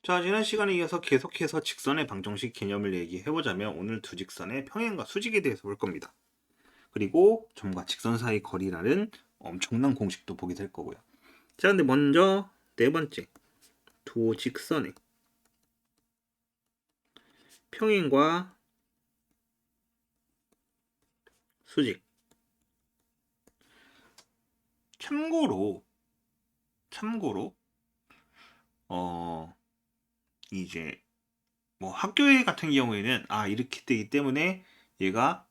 자, 지난 시간에 이어서 계속해서 직선의 방정식 개념을 얘기해보자면 오늘 두 직선의 평행과 수직에 대해서 볼 겁니다. 그리고 점과 직선 사이 거리라는 엄청난 공식도 보게 될 거고요. 자, 근데 먼저 네 번째, 두 직선의 평행과 수직. 참고로 어 이제 뭐 학교에 같은 경우에는 이렇게 되기 때문에 얘가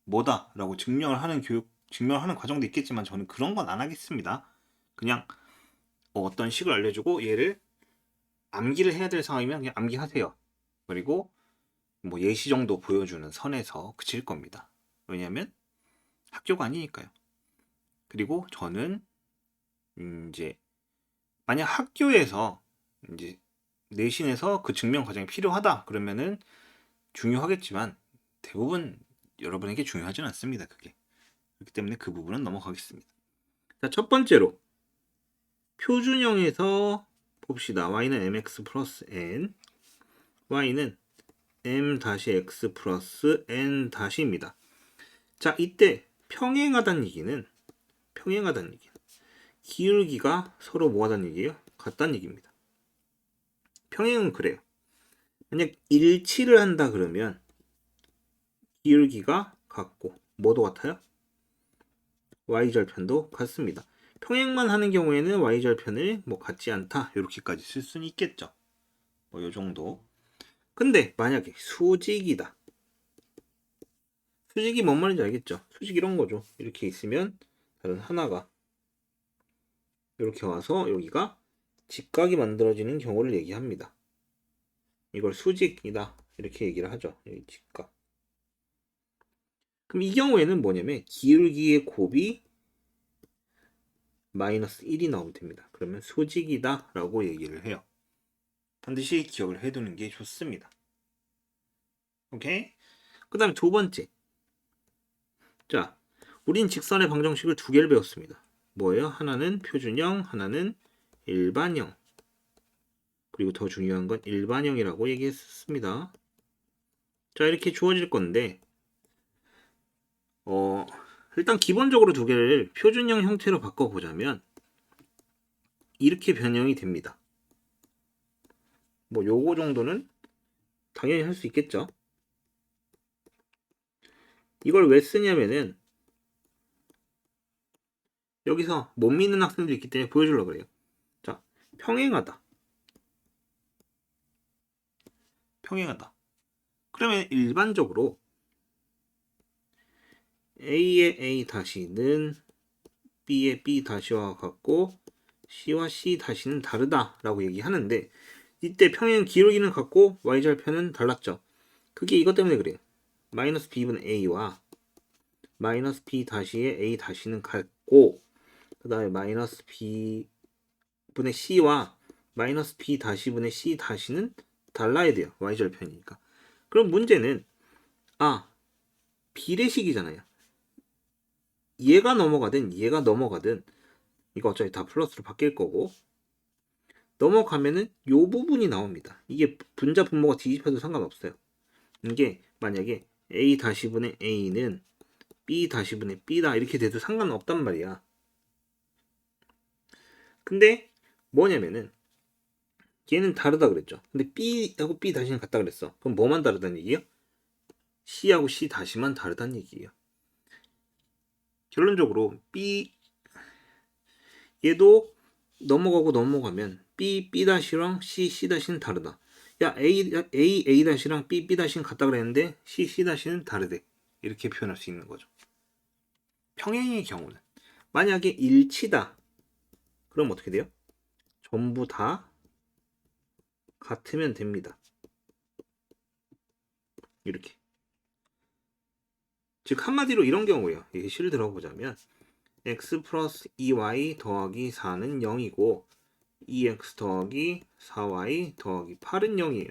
뭐다라고 증명하는 과정도 있겠지만 저는 그런 건 안 하겠습니다. 그냥 어떤 식을 알려주고 얘를 암기를 해야 될 상황이면 그냥 암기하세요. 그리고 뭐 예시 정도 보여주는 선에서 그칠 겁니다. 왜냐면 학교가 아니니까요. 그리고 저는 이제 만약 학교에서 이제 내신에서 그 증명 과정이 필요하다 그러면은 중요하겠지만 대부분 여러분에게 중요하지는 않습니다. 그게. 그렇기 때문에 그 부분은 넘어가겠습니다. 자, 첫 번째로 표준형에서 봅시다. y는 mx 플러스 n, y는 m-x 플러스 n 입니다. 자, 이때 평행하다는 얘기는 기울기가 서로 뭐하다는 얘기예요? 같다는 얘기입니다. 평행은 그래요. 만약 일치를 한다 그러면 기울기가 같고 뭐도 같아요? y절편도 같습니다. 평행만 하는 경우에는 y절편을 뭐 같지 않다 이렇게까지 쓸 수는 있겠죠. 뭐 요 정도. 근데 만약에 수직이다. 수직이 뭔 말인지 알겠죠? 수직 이런 거죠. 이렇게 있으면 다른 하나가 이렇게 와서 여기가 직각이 만들어지는 경우를 얘기합니다. 이걸 수직이다 이렇게 얘기를 하죠. 여기 직각. 그럼 이 경우에는 뭐냐면 기울기의 곱이 마이너스 1이 나오면 됩니다. 그러면 수직이다 라고 얘기를 해요. 반드시 기억을 해두는 게 좋습니다. 오케이? 그 다음에 두 번째. 자, 우린 직선의 방정식을 두 개를 배웠습니다. 뭐예요? 하나는 표준형, 하나는 일반형. 그리고 더 중요한 건 일반형이라고 얘기했습니다. 자, 이렇게 주어질 건데 일단 기본적으로 두 개를 표준형 형태로 바꿔보자면 이렇게 변형이 됩니다. 뭐 요거 정도는 당연히 할 수 있겠죠. 이걸 왜 쓰냐면은 여기서 못 믿는 학생들이 있기 때문에 보여주려고 그래요. 자, 평행하다. 그러면 일반적으로 A의 A 다시는 B의 B 다시와 같고 C와 C 다시는 다르다라고 얘기하는데 이때 평행 기울기는 같고 y절편은 달랐죠. 그게 이것 때문에 그래요. 마이너스 B분의 A와 마이너스 B 다시의 A 다시는 같고 그 다음에 마이너스 B분의 C와 마이너스 B 다시분의 C 다시는 달라야 돼요. y절편이니까. 그럼 문제는 비례식이잖아요. 얘가 넘어가든 이거 어차피 다 플러스로 바뀔 거고 넘어가면은 요 부분이 나옵니다. 이게 분자 분모가 뒤집혀도 상관없어요. 이게 만약에 a 다시분의 a는 b 다시분의 b다 이렇게 돼도 상관없단 말이야. 근데 뭐냐면은 얘는 다르다 그랬죠. 근데 b하고 b 다시는 같다 그랬어. 그럼 뭐만 다르다는 얘기예요? c하고 c 다시만 다르다는 얘기예요. 결론적으로 b 얘도 넘어가면 b 다시랑 c 다시는 다르다. 야 a 다시랑 b 다시는 같다 그랬는데 c 다시는 다르대. 이렇게 표현할 수 있는 거죠. 평행의 경우는 만약에 일치다. 그럼 어떻게 돼요? 전부 다 같으면 됩니다. 이렇게. 즉 한마디로 이런 경우예요. 예시를 들어보자면 x 플러스 2y 더하기 4는 0이고 2x 더하기 4y 더하기 8은 0이에요.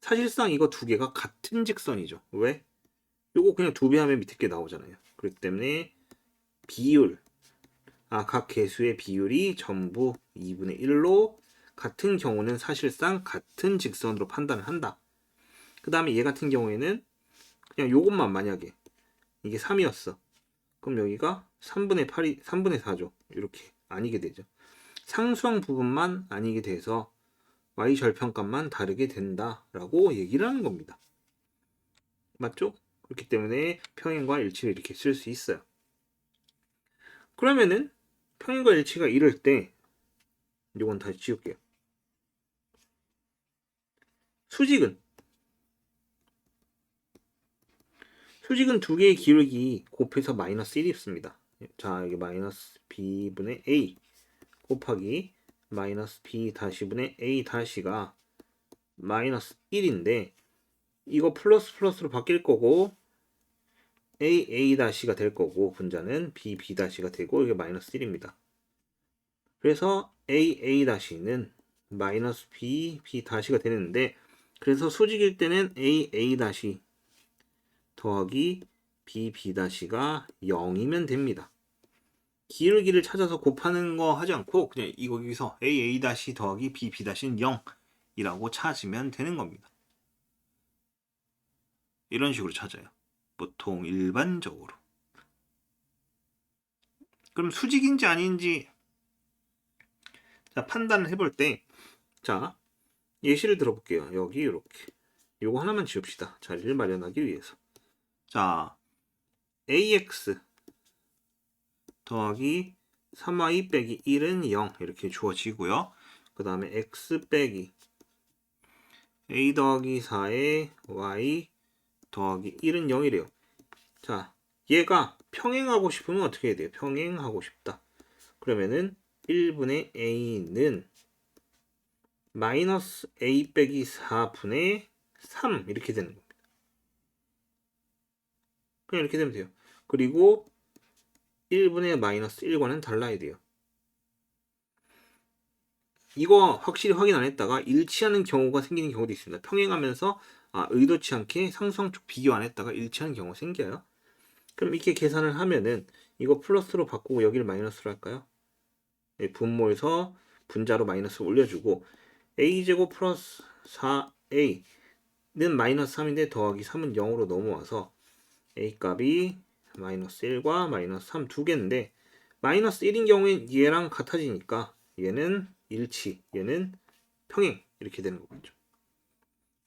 사실상 이거 두 개가 같은 직선이죠. 왜? 요거 그냥 두 배 하면 밑에 게 나오잖아요. 그렇기 때문에 비율 각 개수의 비율이 전부 2분의 1로 같은 경우는 사실상 같은 직선으로 판단을 한다. 그 다음에 얘 같은 경우에는 그냥 요것만 만약에 이게 3이었어. 그럼 여기가 3분의 8이 3분의 4죠. 이렇게 아니게 되죠. 상수항 부분만 아니게 돼서 y 절편값만 다르게 된다라고 얘기를 하는 겁니다. 맞죠? 그렇기 때문에 평행과 일치를 이렇게 쓸 수 있어요. 그러면은 평행과 일치가 이럴 때 이건 다시 지울게요. 수직은 두 개의 기울기 곱해서 마이너스 1이 있습니다. 자, 여기 마이너스 b분의 a 곱하기 마이너스 b 다시분의 a 다시가 마이너스 1인데 이거 플러스 플러스로 바뀔 거고 a 다시가 될 거고 분자는 b 다시가 되고 이게 마이너스 1입니다. 그래서 a 다시는 마이너스 b 다시가 되는데 그래서 수직일 때는 a 다시 더하기 b 다시가 0이면 됩니다. 기울기를 찾아서 곱하는 거 하지 않고 그냥 여기서 a 다시 더하기 b 다시는 0이라고 찾으면 되는 겁니다. 이런 식으로 찾아요. 보통 일반적으로. 그럼 수직인지 아닌지 자, 판단을 해볼 때 자, 예시를 들어볼게요. 여기 이렇게 요거 하나만 지웁시다. 자리를 마련하기 위해서. 자, ax 더하기 3y 빼기 1은 0 이렇게 주어지고요. 그 다음에 x 빼기 a 더하기 4에 y 더하기 1은 0이래요. 자, 얘가 평행하고 싶으면 어떻게 해야 돼요? 평행하고 싶다. 그러면은 1분의 a는 마이너스 a 빼기 4분의 3 이렇게 되는 겁니다. 그냥 이렇게 되면 돼요. 그리고 1분의 마이너스 1과는 달라야 돼요. 이거 확실히 확인 안 했다가 일치하는 경우가 생기는 경우도 있습니다. 평행하면서 의도치 않게 상수항 쪽 비교 안 했다가 일치하는 경우가 생겨요. 그럼 이렇게 계산을 하면은 이거 플러스로 바꾸고 여기를 마이너스로 할까요? 네, 분모에서 분자로 마이너스 올려주고 a제곱 플러스 4a는 마이너스 3인데 더하기 3은 0으로 넘어와서 a 값이 마이너스 1과 마이너스 3 두 개인데 마이너스 1인 경우엔 얘랑 같아지니까 얘는 일치, 얘는 평행 이렇게 되는 거겠죠.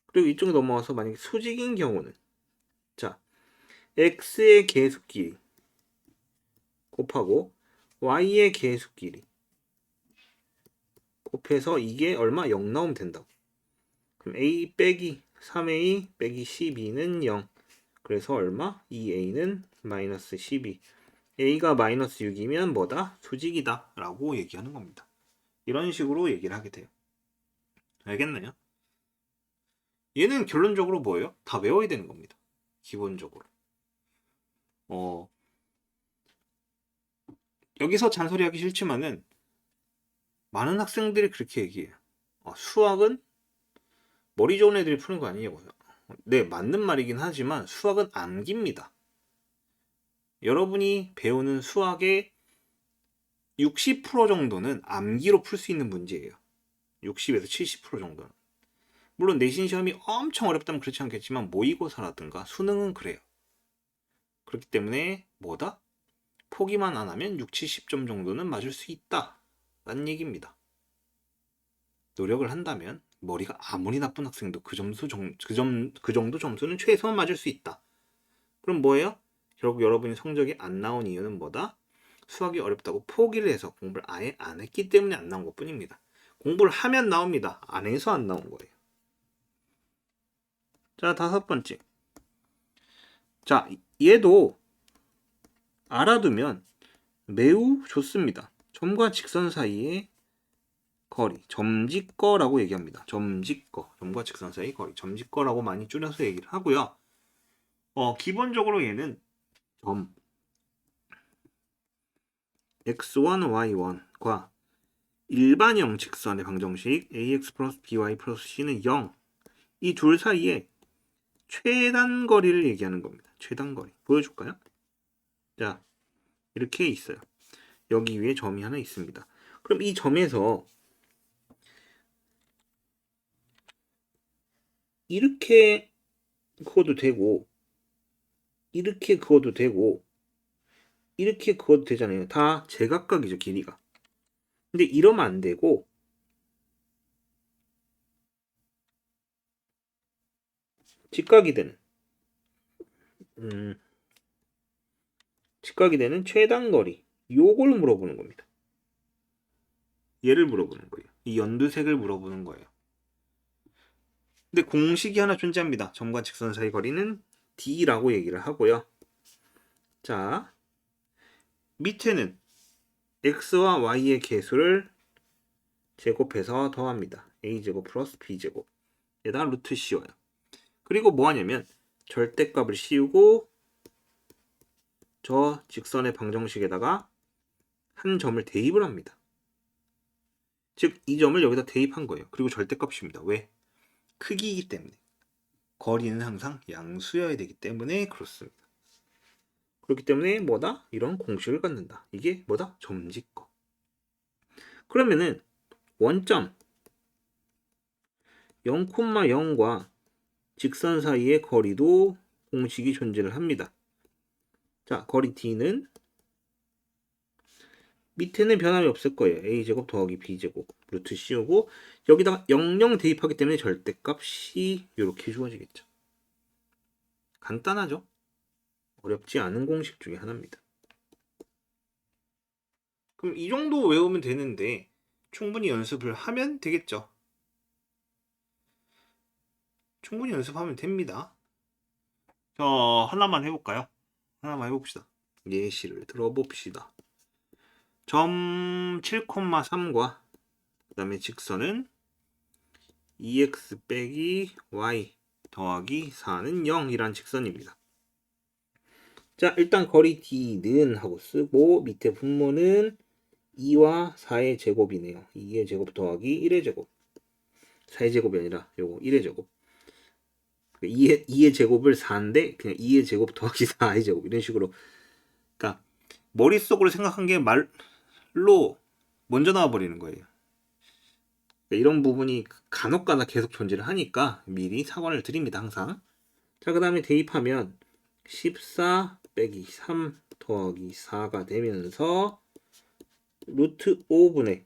그리고 이쪽에 넘어와서 만약에 수직인 경우는 자 x의 계수끼리 곱하고 y의 계수끼리 곱해서 이게 얼마? 0 나오면 된다고. 그럼 a 빼기 3a 빼기 12는 0. 그래서 얼마? 2a는 마이너스 12. a가 마이너스 6이면 뭐다? 수직이다 라고 얘기하는 겁니다. 이런 식으로 얘기를 하게 돼요. 알겠나요? 얘는 결론적으로 뭐예요? 다 외워야 되는 겁니다. 기본적으로. 여기서 잔소리하기 싫지만은 많은 학생들이 그렇게 얘기해요. 수학은 머리 좋은 애들이 푸는 거 아니냐고요. 네, 맞는 말이긴 하지만 수학은 암기입니다. 여러분이 배우는 수학의 60% 정도는 암기로 풀 수 있는 문제예요. 60에서 70% 정도는. 물론 내신 시험이 엄청 어렵다면 그렇지 않겠지만 모의고사라든가 수능은 그래요. 그렇기 때문에 뭐다? 포기만 안 하면 60, 70점 정도는 맞을 수 있다 라는 얘기입니다. 노력을 한다면 머리가 아무리 나쁜 학생도 그 정도 점수는 최소한 맞을 수 있다. 그럼 뭐예요? 결국 여러분이 성적이 안 나온 이유는 뭐다? 수학이 어렵다고 포기를 해서 공부를 아예 안 했기 때문에 안 나온 것 뿐입니다. 공부를 하면 나옵니다. 안 해서 안 나온 거예요. 자, 5번째. 자, 얘도 알아두면 매우 좋습니다. 점과 직선 사이의 거리, 점직거라고 얘기합니다. 점직거, 점과 직선 사이의 거리, 점직거라고 많이 줄여서 얘기를 하고요. 기본적으로 얘는 점 x1, y1과 일반형 직선의 방정식 ax 플러스 by 플러스 c는 0. 이 둘 사이에 최단거리를 얘기하는 겁니다. 최단거리. 보여줄까요? 자, 이렇게 있어요. 여기 위에 점이 하나 있습니다. 그럼 이 점에서 이렇게 그어도 되고 이렇게 그어도 되고 이렇게 그어도 되잖아요. 다 제각각이죠, 길이가. 근데 이러면 안 되고 직각이 되는 음, 직각이 되는 최단거리 요걸 물어보는 겁니다. 얘를 물어보는 거예요. 이 연두색을 물어보는 거예요. 근데 공식이 하나 존재합니다. 점과 직선 사이 거리는 D라고 얘기를 하고요. 자, 밑에는 X와 Y의 개수를 제곱해서 더합니다. A제곱 플러스 B제곱. 에다가 루트 씌워요. 그리고 뭐 하냐면 절대값을 씌우고 저 직선의 방정식에다가 한 점을 대입을 합니다. 즉, 이 점을 여기다 대입한 거예요. 그리고 절대값입니다. 왜? 크기이기 때문에. 거리는 항상 양수여야 되기 때문에 그렇습니다. 그렇기 때문에 뭐다? 이런 공식을 갖는다. 이게 뭐다? 점직거. 그러면은 원점 0,0과 직선 사이의 거리도 공식이 존재를 합니다. 자, 거리 D는 밑에는 변함이 없을 거예요. A제곱 더하기 B제곱 루트 씌우고 여기다가 00 대입하기 때문에 절대값이 이렇게 주어지겠죠. 간단하죠? 어렵지 않은 공식 중에 하나입니다. 그럼 이 정도 외우면 되는데 충분히 연습을 하면 되겠죠. 충분히 연습하면 됩니다. 하나만 해볼까요? 하나만 해봅시다. 예시를 들어봅시다. 점 7,3과 그 다음에 직선은 2x 빼기 y 더하기 4는 0이란 직선입니다. 자, 일단 거리 D는 하고 쓰고 밑에 분모는 2와 4의 제곱이네요. 2의 제곱 더하기 1의 제곱. 4의 제곱이 아니라 요거 1의 제곱. 2의 제곱을 4인데 그냥 2의 제곱 더하기 4의 제곱 이런 식으로. 그러니까 머릿속으로 생각한 게 말로 먼저 나와 버리는 거예요. 이런 부분이 간혹가다 계속 존재를 하니까 미리 사과를 드립니다. 항상. 자, 그 다음에 대입하면 14 빼기 3 더하기 4가 되면서 루트 5분의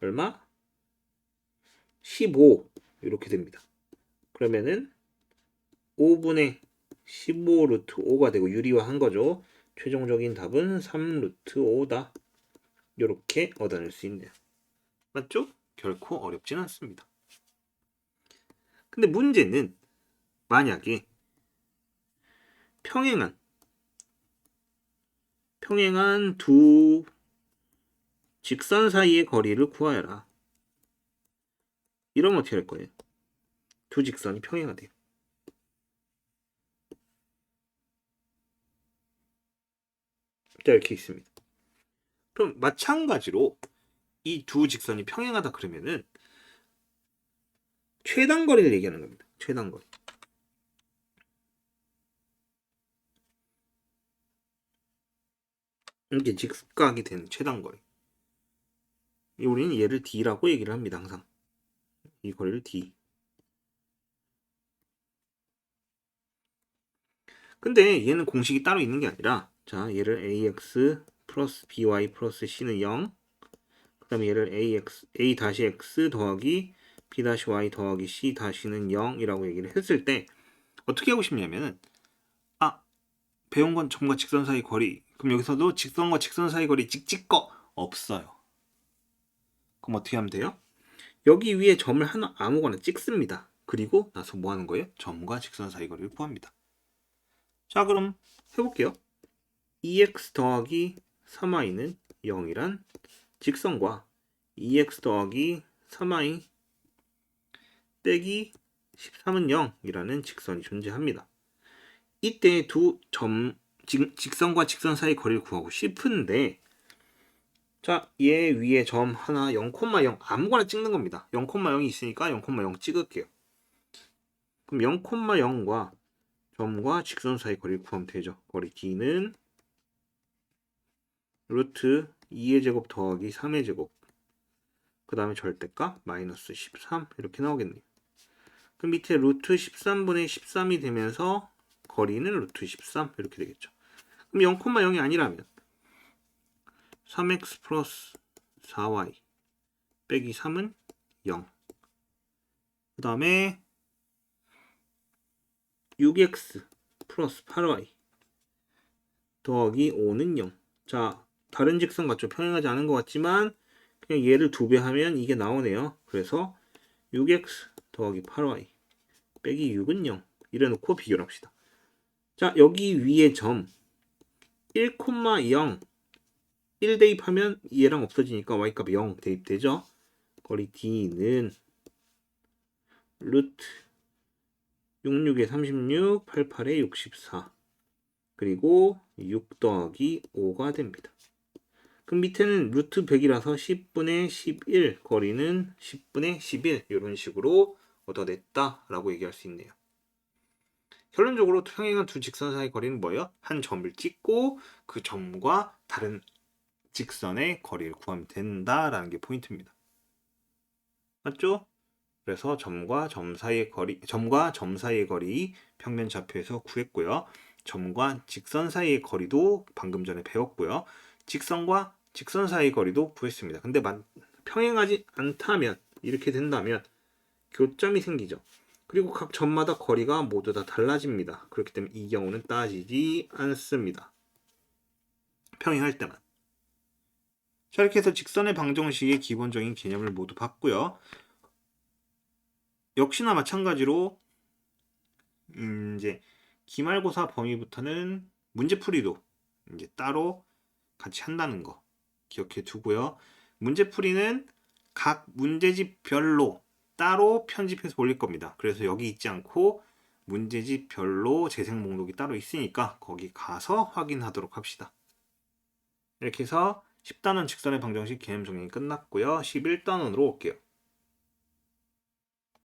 얼마? 15 이렇게 됩니다. 그러면은 5분의 15 루트 5가 되고 유리화한 거죠. 최종적인 답은 3 루트 5다. 이렇게 얻어낼 수 있네요. 맞죠? 결코 어렵진 않습니다. 근데 문제는 만약에 평행한 두 직선 사이의 거리를 구하여라. 이러면 어떻게 할 거예요? 두 직선이 평행하대요. 자, 이렇게 있습니다. 그럼 마찬가지로 이 두 직선이 평행하다 그러면은 최단거리를 얘기하는 겁니다. 최단거리. 이게 직각이 되는 최단거리. 우리는 얘를 D라고 얘기를 합니다. 항상. 이 거리를 D. 근데 얘는 공식이 따로 있는 게 아니라 자, 얘를 AX 플러스 BY 플러스 C는 0. 그 다음에 얘를 A 다시 X 더하기 B 다시 Y 더하기 C 다시는 0이라고 얘기를 했을 때 어떻게 하고 싶냐면은 배운 건 점과 직선 사이 거리. 그럼 여기서도 직선과 직선 사이 거리 찍찍거 없어요. 그럼 어떻게 하면 돼요? 여기 위에 점을 하나 아무거나 찍습니다. 그리고 나서 뭐 하는 거예요? 점과 직선 사이 거리를 구합니다. 자, 그럼 해볼게요. 2x 더하기 3y는 0이란 직선과 2x 더하기 3y 빼기 13은 0이라는 직선이 존재합니다. 이때 두 점 직선과 직선 사이 거리를 구하고 싶은데 자, 얘 위에 점 하나 0,0 아무거나 찍는 겁니다. 0,0이 있으니까 0,0 찍을게요. 그럼 0,0과 점과 직선 사이 거리를 구하면 되죠. 거리 D는 루트 2의 제곱 더하기 3의 제곱 그 다음에 절대값 마이너스 13 이렇게 나오겠네요. 그 밑에 루트 13분의 13이 되면서 거리는 루트 13 이렇게 되겠죠. 그럼 0,0이 아니라면 3x 플러스 4y 빼기 3은 0. 그 다음에 6x 플러스 8y 더하기 5는 0. 자, 다른 직선 같죠? 평행하지 않은 것 같지만 그냥 얘를 2배 하면 이게 나오네요. 그래서 6x 더하기 8y 빼기 6은 0. 이래놓고 비교를 합시다. 자, 여기 위에 점 1,0 1 대입하면 얘랑 없어지니까 y값이 0 대입되죠. 거리 d는 루트 66에 36, 88에 64 그리고 6 더하기 5가 됩니다. 그럼 밑에는 루트 100이라서 10분의 11 거리는 10분의 11 이런 식으로 얻어냈다라고 얘기할 수 있네요. 결론적으로 평행한 두 직선 사이 거리는 뭐예요? 한 점을 찍고 그 점과 다른 직선의 거리를 구하면 된다라는 게 포인트입니다. 맞죠? 그래서 점과 점 사이의 거리 평면 좌표에서 구했고요. 점과 직선 사이의 거리도 방금 전에 배웠고요. 직선과 직선 사이의 거리도 구했습니다. 근데 평행하지 않다면 이렇게 된다면 교점이 생기죠. 그리고 각 점마다 거리가 모두 다 달라집니다. 그렇기 때문에 이 경우는 따지지 않습니다. 평행할 때만. 자, 이렇게 해서 직선의 방정식의 기본적인 개념을 모두 봤고요. 역시나 마찬가지로 이제 기말고사 범위부터는 문제풀이도 이제 따로 같이 한다는 거 기억해 두고요. 문제풀이는 각 문제집별로 따로 편집해서 올릴 겁니다. 그래서 여기 있지 않고 문제집별로 재생 목록이 따로 있으니까 거기 가서 확인하도록 합시다. 이렇게 해서 10단원 직선의 방정식 개념 정리 끝났고요. 11단원으로 올게요.